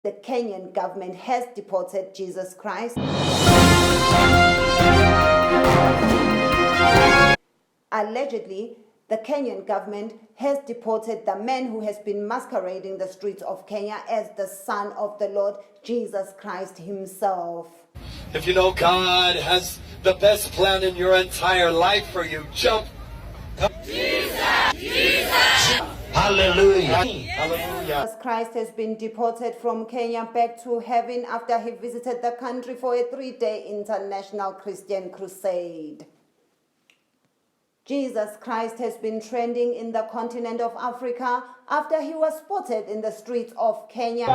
The Kenyan government has deported Jesus Christ. Allegedly, the Kenyan government has deported the man who has been masquerading the streets of Kenya as the Son of the Lord, Jesus Christ himself. If you know God has the best plan in your entire life for you, jump. Jesus! Jesus! Hallelujah! Hallelujah! Jesus Christ has been deported from Kenya back to heaven after he visited the country for a 3-day international Christian crusade. Jesus Christ has been trending in the continent of Africa after he was spotted in the streets of Kenya.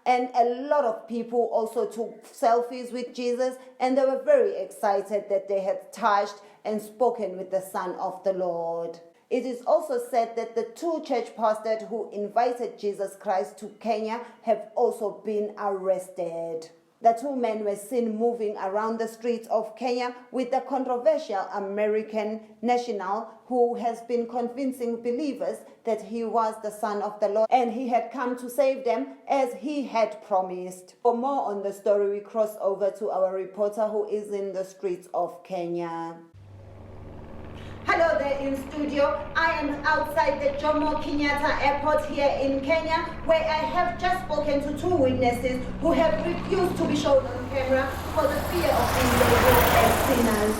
And a lot of people also took selfies with Jesus, and they were very excited that they had touched and spoken with the Son of the Lord. It is also said that the 2 church pastors who invited Jesus Christ to Kenya have also been arrested. The 2 men were seen moving around the streets of Kenya with the controversial American national who has been convincing believers that he was the Son of the Lord and he had come to save them as he had promised. For more on the story, we cross over to our reporter who is in the streets of Kenya. Hello there in studio. I am outside the Jomo Kenyatta Airport here in Kenya, where I have just spoken to 2 witnesses who have refused to be shown on camera for the fear of being labeled as sinners.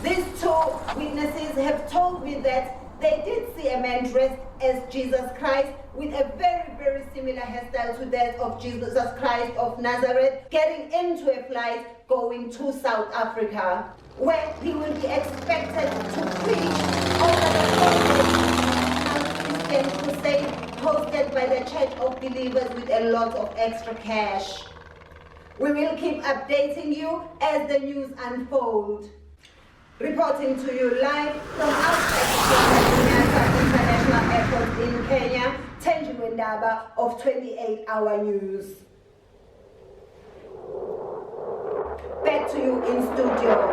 These 2 witnesses have told me that they did see a man dressed as Jesus Christ with a very, very similar hairstyle to that of Jesus Christ of Nazareth, getting into a flight going to South Africa, where he will be expected to preach over the Christian crusade hosted by the Church of Believers with a lot of extra cash. We will keep updating you as the news unfolds. Reporting to you live from outside the Interdenominational Airport in Kenya, Thenjiwe of 28-Hour News. Back to you in studio.